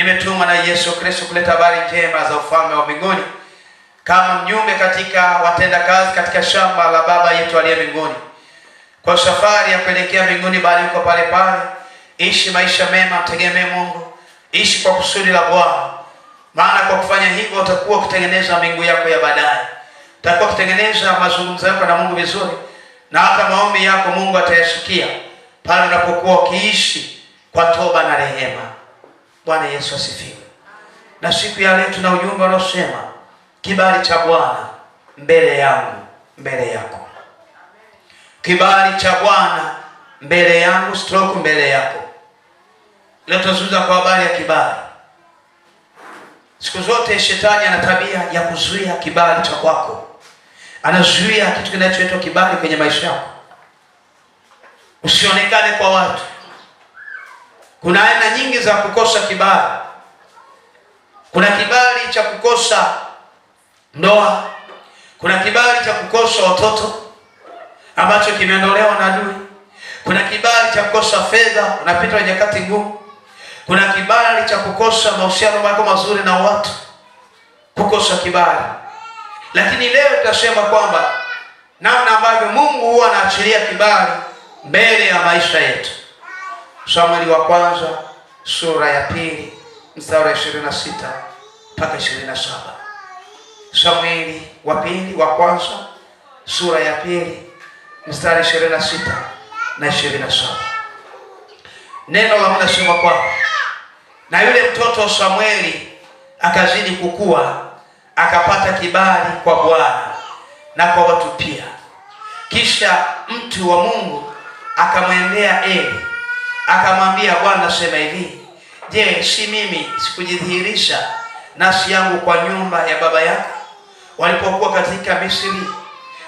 nimetumwa na Yesu Kristo kuleta habari njema za ufalme wa mbinguni kama mjumbe katika watendakazi katika shamba la Baba yetu aliye mbinguni, kwa safari ya kuelekea mbinguni, bali uko pale pale. Ishi maisha mema, mtegemee Mungu, ishi kwa kusudi la Bwana, maana kwa kufanya hivyo utakuwa ukitengeneza mbingu yako ya baadaye, utakuwa ukitengeneza mazungumzo yako na Mungu vizuri, na hata maombi yako Mungu atayasikia pale unapokuwa ukiishi kwa toba na rehema. Bwana Yesu asifiwe. Na siku ya leo tuna ujumbe unaosema kibali cha Bwana mbele yangu, mbele yako. Kibali cha Bwana mbele yangu, stroke mbele yako. Leo tutazungumza kwa habari ya kibali. Siku zote shetani ana tabia ya kuzuia kibali cha kwako. Anazuia kitu kinachoitwa kibali kwenye maisha yako, usionekane kwa watu. Kuna aina nyingi za kukosa kibali. Kuna kibali cha kukosa ndoa, kuna kibali cha kukosa watoto ambacho kimeondolewa na adui. Kuna kibali cha kukosa fedha, unapita nyakati ngumu. Kuna kibali cha kukosa mahusiano yako mazuri na watu, kukosa kibali. Lakini leo tutasema kwamba namna ambavyo Mungu huwa anaachilia kibali mbele ya maisha yetu. Samueli wa kwanza sura ya 2 mstari wa 26 mpaka 27. Samueli wa kwanza sura ya 2 mstari 26 na 27. Neno la Mungu linasema kwamba na yule mtoto Samueli akazidi kukua, akapata kibali kwa Bwana na kwa watu pia. Kisha mtu wa Mungu akamwendea Eli akamwambia, Bwana sema hivi, je, si mimi sikujidhihirisha nafsi yangu kwa nyumba ya baba yako walipokuwa katika Misri,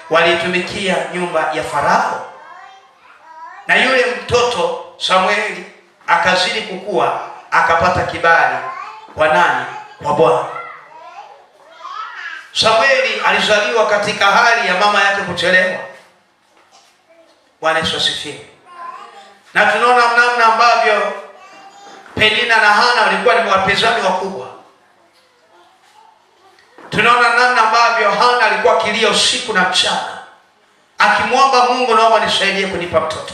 walitumikia nyumba ya Farao? Na yule mtoto Samueli akazidi kukua, akapata kibali kwa nani? Kwa Bwana. Samueli alizaliwa katika hali ya mama yake kuchelewa. Bwana Yesu asifiwe. Na tunaona namna ambavyo Penina na Hana walikuwa ni wapinzani wakubwa. Tunaona namna ambavyo Hana alikuwa akilia usiku na mchana akimwomba Mungu, naomba nisaidie kunipa mtoto.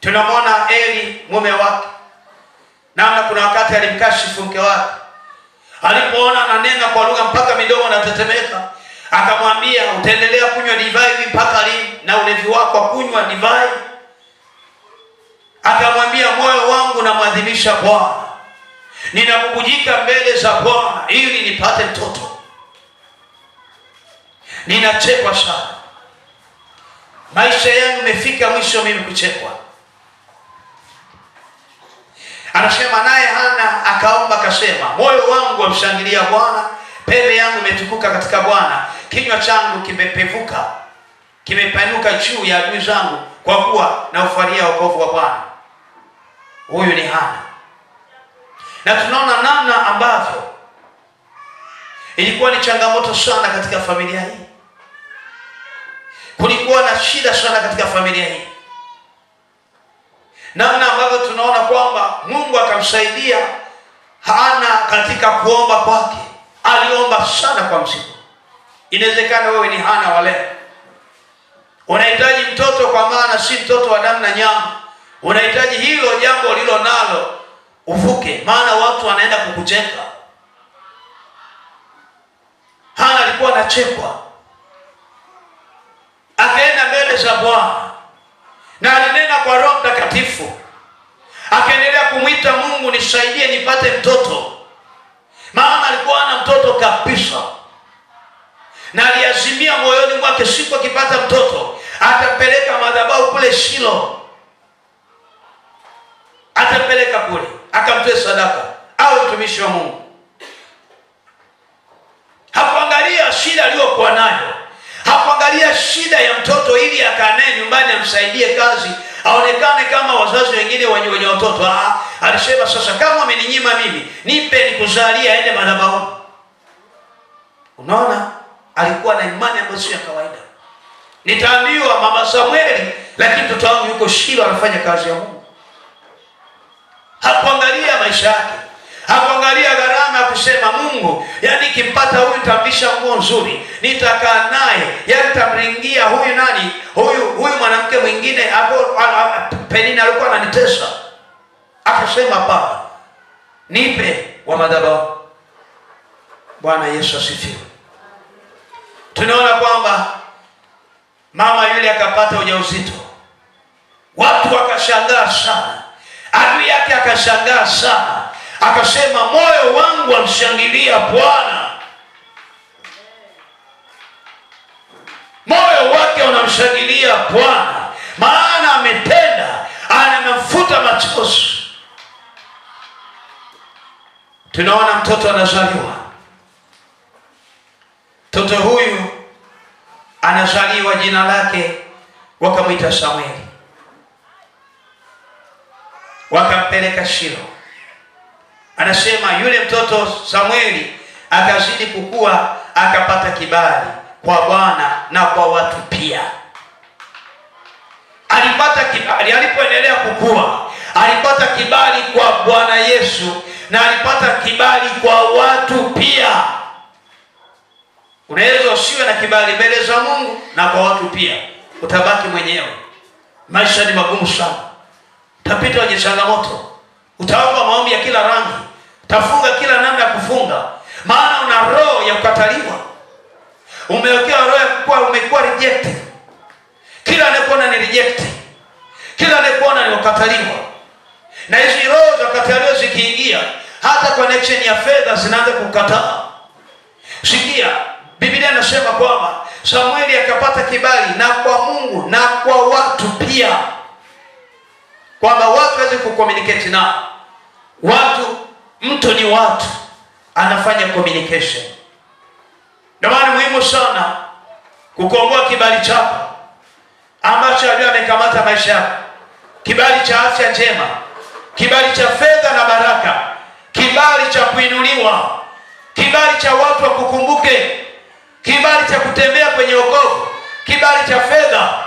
Tunamwona Eli mume wake namna kuna wakati alimkashifu mke wake, alipoona ananena kwa lugha mpaka midomo inatetemeka, akamwambia, utaendelea kunywa divai hivi mpaka lini, na ulevi wako kunywa divai? Akamwambia, moyo wangu namwadhimisha Bwana, ninabubujika mbele za Bwana ili nipate mtoto. Ninachekwa sana, maisha yangu imefika mwisho mimi kuchekwa. Anasema naye Hana akaomba akasema, moyo wangu wamshangilia Bwana, pembe yangu imetukuka katika Bwana, kinywa changu kimepevuka, kimepanuka juu ya adui zangu, kwa kuwa na ufaria wokovu wa Bwana. Huyu ni Hana. Na tunaona namna ambavyo ilikuwa ni changamoto sana katika familia hii. Kulikuwa na shida sana katika familia hii, namna ambavyo tunaona kwamba Mungu akamsaidia Hana katika kuomba kwake. Aliomba sana kwa mzigo. Inawezekana wewe ni Hana wa leo, unahitaji mtoto, kwa maana si mtoto wa damu na nyama. Unahitaji hilo jambo lilo nalo uvuke, maana watu wanaenda kukucheka. Hana alikuwa anachekwa, akaenda mbele za Bwana na alinena kwa Roho Mtakatifu, akaendelea kumwita Mungu, nisaidie nipate mtoto. Maana alikuwa ana mtoto kabisa, na aliazimia moyoni mwake siku akipata mtoto atapeleka madhabahu kule Shilo, atapeleka kule akamtoe sadaka, au mtumishi wa Mungu. Hakuangalia shida aliyokuwa nayo, hakuangalia shida ya mtoto ili akanae nyumbani amsaidie kazi, aonekane kama wazazi wengine wenye watoto. Alisema, sasa kama ameninyima mimi, nipe nikuzalia, aende madhabahuni. Unaona, alikuwa na imani ambayo sio ya kawaida. Nitaambiwa mama Samueli, lakini mtoto wangu yuko Shilo anafanya kazi ya Mungu. Hakuangalia maisha maisha yake. Hakuangalia gharama ya kusema Mungu, yani kimpata huyu nitamvisha nguo nzuri, nitakaa naye, yani nitamringia huyu nani, huyu mwanamke mwingine Penina alikuwa ananitesa. Akasema hapana, nipe wa madhabahu. Bwana Yesu asifiwe. Tunaona kwamba mama yule akapata ujauzito. Watu wakashangaa sana, adui yake akashangaa sana, akasema moyo wangu wamshangilia Bwana. Moyo wake unamshangilia Bwana, maana ametenda, anamfuta machozi. Tunaona mtoto anazaliwa. Mtoto huyu anazaliwa, jina lake wakamwita Samueli. Wakampeleka Shilo. Anasema yule mtoto Samueli akazidi kukua, akapata kibali kwa Bwana na kwa watu pia. Alipata kibali alipoendelea kukua, alipata kibali kwa Bwana Yesu na alipata kibali kwa watu pia. Unaweza usiwe na kibali mbele za Mungu na kwa watu pia, utabaki mwenyewe. Maisha ni magumu sana, utapita kwenye changamoto, utaomba maombi ya kila rangi, utafunga kila namna ya kufunga, maana una roho ya kukataliwa. Umewekewa roho ya kuwa umekuwa rejected. Kila anayekuona ni rejected, kila anayekuona ni ukataliwa. Na hizi roho za kukataliwa zikiingia, hata connection ya fedha zinaanza kukataa. Sikia, Biblia inasema kwamba Samueli akapata kibali na kwa Mungu na kwa watu pia, kwamba watu waweze kucommunicate nao. Mtu ni watu, anafanya communication. Ndio maana muhimu sana kukomboa kibali chako ambacho adui amekamata maisha yako. Kibali cha afya njema, kibali cha fedha na baraka, kibali cha kuinuliwa, kibali cha watu wakukumbuke, kibali cha kutembea kwenye wokovu, kibali cha fedha.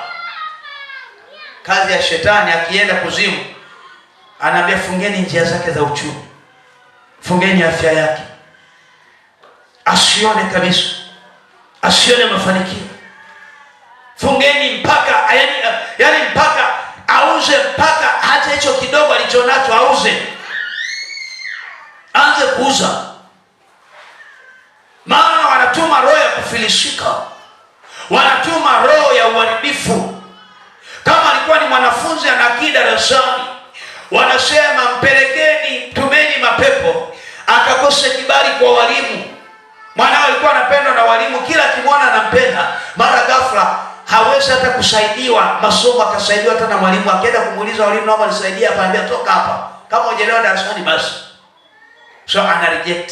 Kazi ya shetani akienda kuzimu, anaambia fungeni njia zake za uchumi, fungeni afya yake, asione kabisa, asione mafanikio. Fungeni mpaka yani mpaka auze, mpaka hata hicho kidogo alichonacho auze, anze kuuza. Maana wanatuma roho ya kufilisika, wanatuma roho ya uharibifu. Kama alikuwa ni mwanafunzi anakii darasani, wanasema mpelekeni, tumeni mapepo, akakose kibali kwa walimu. Mwanao alikuwa anapendwa na walimu, kila kimwona anampenda, mara ghafla hawezi hata kusaidiwa masomo, akasaidiwa hata na mwalimu. Akienda kumuuliza walimu, naomba nisaidie hapa, anambia toka hapa, kama hujelewa darasani basi. So ana reject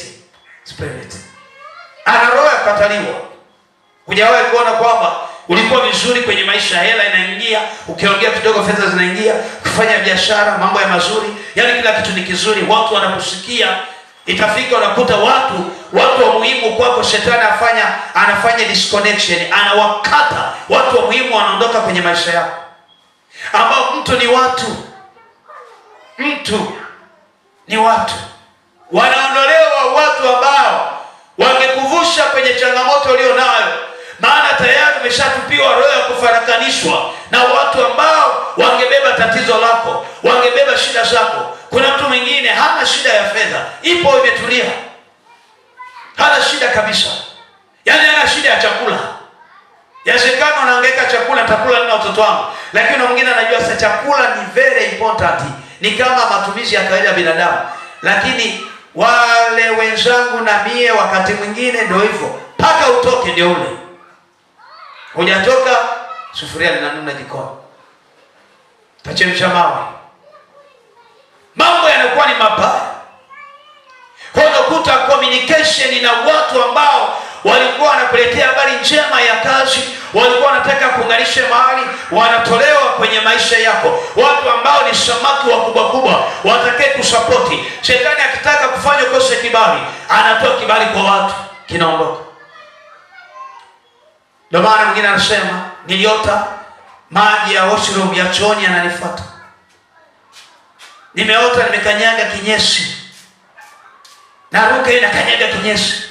spirit, ana roho ya kukataliwa. Hujawahi kuona kwamba ulikuwa vizuri kwenye maisha, hela inaingia, ukiongea kidogo fedha zinaingia, kufanya biashara, mambo ya mazuri, yani kila kitu ni kizuri, watu wanakusikia. Itafika unakuta watu wa muhimu kwako, shetani anafanya disconnection, anawakata watu wa muhimu, wanaondoka kwenye maisha yako. Ambao mtu ni watu wanaondolewa, watu ambao wangekuvusha kwenye changamoto ulio nayo, maana tayari umeshatupiwa roho ya kufarakanishwa na watu ambao wangebeba tatizo lako, wangebeba shida zako. Kuna mtu mwingine hana shida ya fedha, ipo imetulia, hana shida kabisa, yani hana shida ya chakula. Yawezekana anahangaika chakula, nitakula nini watoto wangu, lakini mwingine anajua sasa chakula ni very important, ni kama matumizi ya kawaida ya binadamu. Lakini wale wenzangu na mie wakati mwingine ndio hivyo, mpaka utoke ndio ule. Hujatoka, sufuria linanuna jikoni, tachemsha mawe, mambo yanakuwa ni mabaya. Kwa hiyo unakuta communication na watu ambao walikuwa wanakuletea habari njema ya kazi, walikuwa wanataka kuunganisha mahali, wanatolewa kwenye maisha yako. Watu ambao ni samaki wakubwa kubwa, watakaye kusapoti. Shetani akitaka kufanya ukose kibali, anatoa kibali kwa watu, kinaondoka. Ndio maana mwingine anasema niliota maji ya washroom ya chooni yananifuata. Nimeota nimekanyaga kinyesi naruka inakanyaga kinyesi,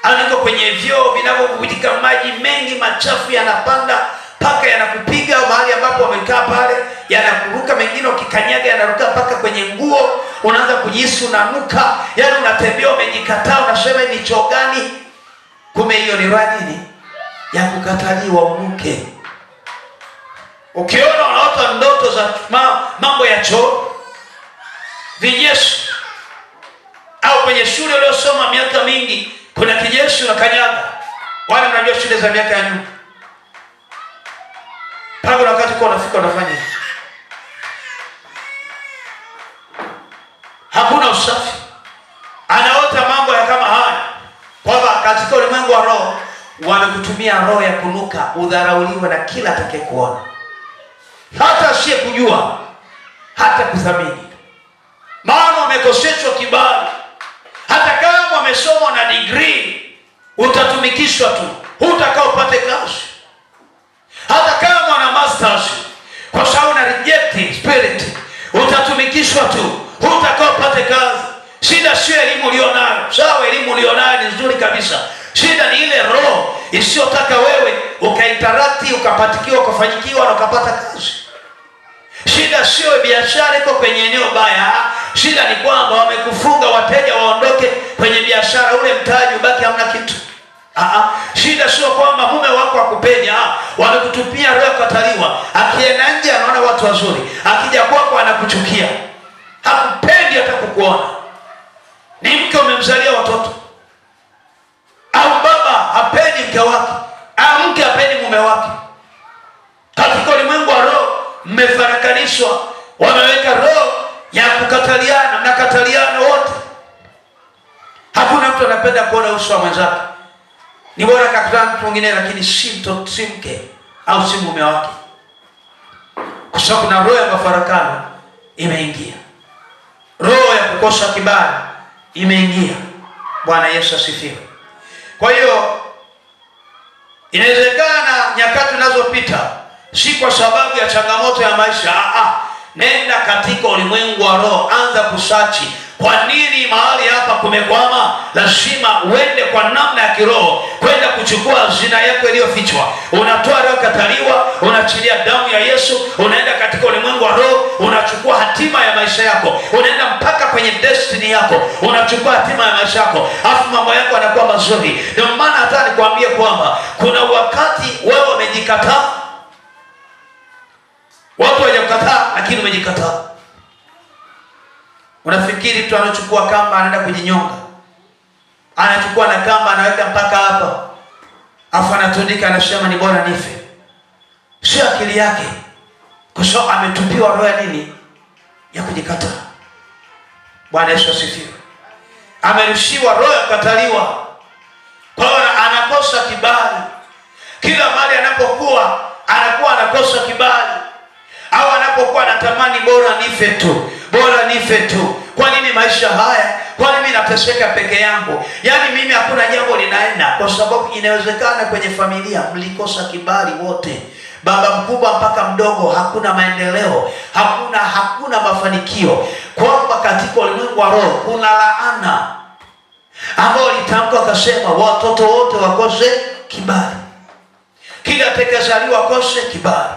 au niko kwenye vyoo vinavyovutika maji mengi machafu yanapanda paka yanakupiga mahali ambapo wamekaa pale, yanakuruka, mengine ukikanyaga yanaruka mpaka kwenye nguo, unaanza kujihisi unanuka, yaani unatembea umejikataa, unasema ni choo gani? Kumbe hiyo ni roho nini ya kukataliwa unuke. Ukiona unaota ndoto za mambo ya choo, vijeshi, au kwenye shule uliosoma miaka mingi kuna kijeshi unakanyaga, wale mnajua shule za miaka ya nyuma, pale wakati kwa unafika unafanya hakuna usafi, anaota mambo ya kama haya, kwamba katika ulimwengu wa roho wamekutumia roho ya kunuka, udharauliwe na kila atakayekuona, hata asiye kujua, hata kuthamini, maana umekoseshwa kibali. Hata kama umesoma na degree utatumikishwa tu, hutakaa upate kazi. Hata kama una masters, kwa sababu na reject spirit, utatumikishwa tu, hutakaa upate kazi. Shida sio elimu ulionayo, sawa, elimu ulionayo ni nzuri kabisa. Shida ni ile roho isiyotaka wewe ukainteracti, ukapatikiwa, ukafanyikiwa na ukapata kazi. Shida sio biashara iko kwenye eneo baya. Shida ni kwamba wamekufunga wateja waondoke kwenye biashara, ule mtaji ubaki hamna kitu. Shida sio kwamba mume wako akupenya, wamekutupia roho kukataliwa. Akienda nje anaona watu wazuri, akija kwako anakuchukia, hakupendi hata kukuona. Ni mke umemzalia watoto, au baba hapendi mke wake, au mke hapendi mume wake. Katika ulimwengu wa roho mmefarakanishwa, wameweka roho ya kukataliana, mnakataliana wote. Hakuna mtu anapenda kuona uso wa mwenzake. Ni bora kakutana mtu mwingine, lakini si mtoto, si mke au si mume wake, kwa sababu kuna roho ya mafarakano imeingia, roho ya kukosa kibali imeingia. Bwana Yesu asifiwe. Kwa hiyo inawezekana nyakati zinazopita si kwa sababu ya changamoto ya maisha. Nenda katika ulimwengu wa roho, anza kusachi. Kwa nini mahali hapa kumekwama? Lazima uende kwa namna ya kiroho kwenda kuchukua hazina yako iliyofichwa. Unatoa roho kataliwa, unachilia damu ya Yesu, unaenda katika ulimwengu wa roho, unachukua hatima ya maisha yako, unaenda mpaka kwenye destiny yako, unachukua hatima ya maisha yako, afu mambo yako yanakuwa mazuri. Ndio maana hata nikwambie kwamba kuna wakati wewe umejikataa. Watu hawajakukataa, lakini umejikataa. Unafikiri mtu anachukua kamba anaenda kujinyonga, anachukua na kamba anaweka mpaka hapa, afu anatundika, anasema ni bora nife. Sio akili yake, kwa sababu ametupiwa roho ya nini? Ya kujikataa. Bwana Yesu asifiwe. Amerushiwa roho ya kukataliwa, kwa hiyo anakosa kibali. Kila mahali anapokuwa anakuwa anakosa kibali, au anapokuwa anatamani bora nife tu, bora nife tu. Kwa nini maisha haya? Kwa nini mimi nateseka peke yangu? Yaani mimi hakuna jambo linaenda, kwa sababu inawezekana kwenye familia mlikosa kibali wote, baba mkubwa mpaka mdogo, hakuna maendeleo, hakuna mafanikio, kwamba katika ulimwengu wa roho kuna laana ambao litamka akasema watoto wote wakose kibali, kila atakayezaliwa akose kibali,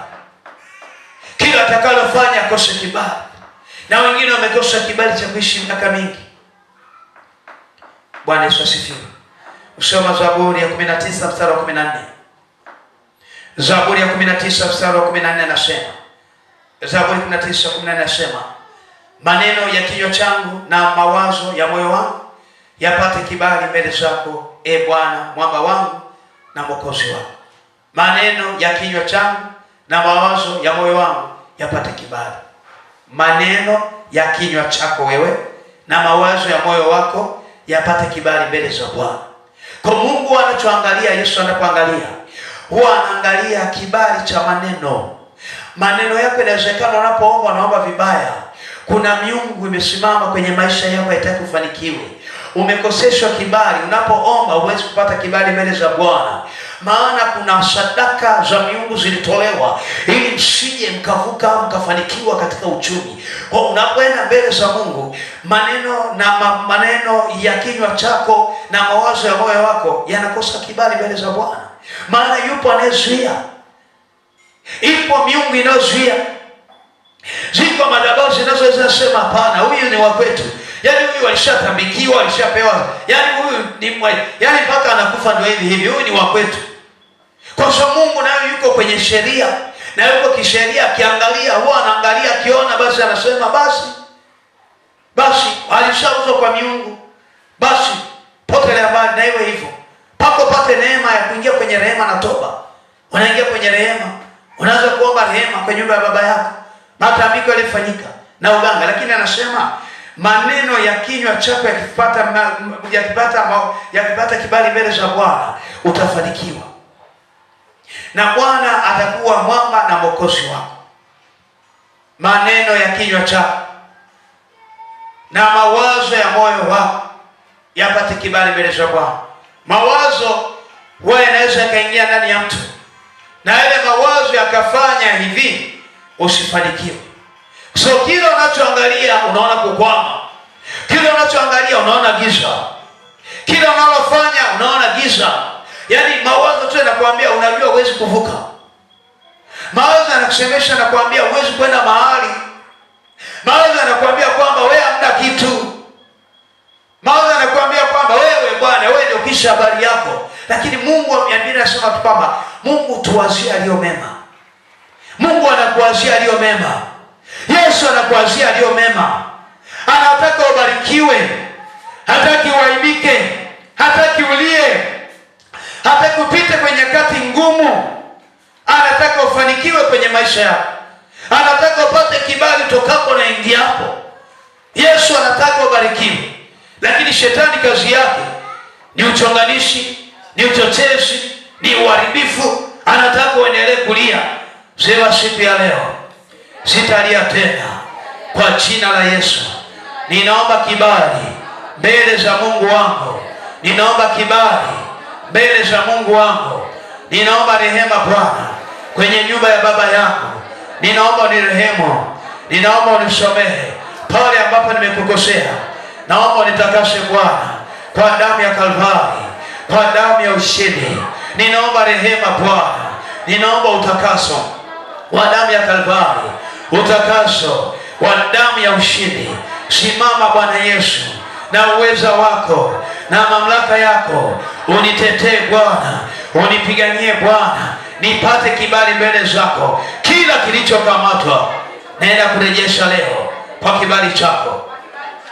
kila atakalofanya akose kibali. Na wengine wamekosa kibali cha kuishi miaka mingi. Bwana Yesu asifiwe. Usoma Zaburi ya 19 mstari wa 14. Zaburi ya 19 mstari wa 14 nasema, Zaburi 19:14 nasema, maneno ya kinywa changu na mawazo ya moyo wangu yapate kibali mbele zako, e Bwana, mwamba wangu na mwokozi wangu. Maneno ya kinywa changu na mawazo ya moyo wangu yapate kibali. Maneno ya kinywa chako wewe na mawazo ya moyo wako yapate kibali mbele za Bwana. Kwa Mungu anachoangalia, Yesu anapoangalia, huwa anaangalia kibali cha maneno. Maneno yako inawezekana unapoomba, unaomba vibaya, kuna miungu imesimama kwenye maisha yako haitaki ufanikiwe. umekoseshwa kibali. Unapoomba huwezi kupata kibali mbele za Bwana, maana kuna sadaka za miungu zilitolewa ili msije mkavuka mkafanikiwa katika uchumi. Kwa unapoenda mbele za Mungu, maneno ya kinywa chako na mawazo ya moyo wako yanakosa kibali mbele za Bwana, maana yupo anayezuia. Ipo miungu inayozuia. Ziko madhabahu zinazoweza sema hapana, huyu ni wa kwetu. Yaani huyu alishatambikiwa, alishapewa. Yaani huyu ni yaani mpaka anakufa ndio hivi, huyu ni wa kwetu. Kwa sababu Mungu naye yuko kwenye sheria, na yuko kisheria, akiangalia huwa anaangalia, akiona basi anasema basi alishauzwa kwa miungu. Basi potelea mbali na iwe hivyo. Pako pate neema ya kuingia kwenye rehema na toba. Unaingia kwenye rehema. Unaanza kuomba rehema kwenye nyumba ya baba yako. Matambiko yalifanyika na uganga, lakini anasema maneno ya kinywa chako yakipata kibali mbele za Bwana utafanikiwa. Na Bwana atakuwa mwamba na mwokozi wako. Maneno ya kinywa chako na mawazo ya moyo wako yapate kibali mbele za Bwana. Mawazo huwa yanaweza yakaingia ndani ya mtu, na yale mawazo yakafanya hivi usifanikiwe. So kile unachoangalia unaona kukwama, kile unachoangalia unaona giza, kile unalofanya unaona giza. Yaani mawazo tu yanakuambia unajua huwezi kuvuka. Mawazo yanakusemesha na kuambia huwezi kwenda mahali. Mawazo yanakuambia kwamba wewe hamna kitu. Mawazo yanakuambia kwamba wewe bwana, wewe ndio kisha habari yako. Lakini Mungu anasema tu kwamba Mungu tuwazie aliyo mema. Mungu anakuwazia aliyo mema. Yesu anakuwazia aliyo mema. Anataka ubarikiwe, hataki uaibike, hataki ulie, hataki upite kwenye nyakati ngumu. Anataka ufanikiwe kwenye maisha yako. Anataka upate kibali tokapo na ingiapo. Yesu anataka ubarikiwe. Lakini shetani kazi yake ni uchonganishi, ni uchochezi, ni uharibifu. Anataka uendelee kulia. Sema siku ya leo sitalia tena kwa jina la Yesu. Ninaomba kibali mbele za Mungu wangu. Ninaomba kibali mbele za Mungu wangu. Ninaomba rehema Bwana kwenye nyumba ya baba yangu. Ninaomba unirehemu. Ninaomba unisamehe pale ambapo nimekukosea. Naomba unitakase Bwana kwa damu ya Kalvari, kwa damu ya ushindi. Ninaomba rehema Bwana. Ninaomba utakaso wa damu ya Kalvari, utakaso wa damu ya ushindi. Simama Bwana Yesu na uweza wako na mamlaka yako, unitetee Bwana, unipiganie Bwana, nipate kibali mbele zako. Kila kilichokamatwa naenda kurejesha leo kwa kibali chako.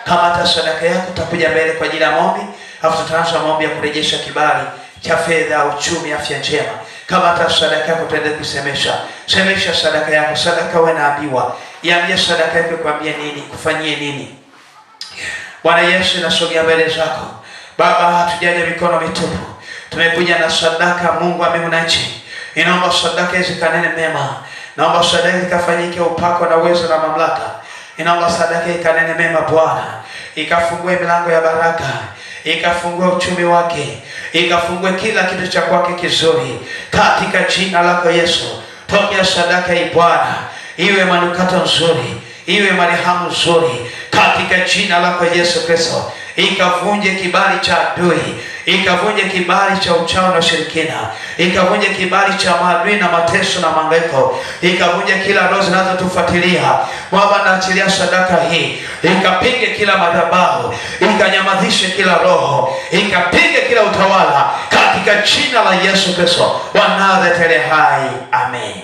Kamata sadaka yako, utakuja mbele kwa ajili ya maombi, afu tutaanza maombi ya kurejesha kibali cha fedha, uchumi, afya njema. Kamata sadaka yako, tuende kusemesha. Semesha sadaka yako. Sadaka wewe naambiwa, iambie sadaka yako kwambie nini, kufanyie nini. Bwana Yesu, nasogea mbele zako. Baba, hatujaja mikono mitupu. Tumekuja na sadaka, Mungu wa mbingu na nchi. Inaomba sadaka hizi kanene mema. Naomba sadaka ikafanyike upako na uwezo na mamlaka. Inaomba sadaka ikanene mema Bwana. Ikafungue milango ya baraka. Ikafungue uchumi wake. Ikafungue kila kitu cha kwake kizuri. Katika jina lako Yesu. Pokea sadaka hii Bwana. Iwe manukato nzuri. Iwe marhamu nzuri. Katika jina lako Yesu Kristo. Ikavunje kibali cha adui. Ikavunje kibali cha uchawi na ushirikina. Ikavunje kibali cha maadui na mateso na mangaiko. Ikavunje kila roho zinazotufuatilia. Baba, naachilia sadaka hii. Ikapige kila madhabahu. Ikanyamazishe kila roho. Ikapige kila utawala. Katika jina la Yesu Kristo wa Nazareti hai. Amen.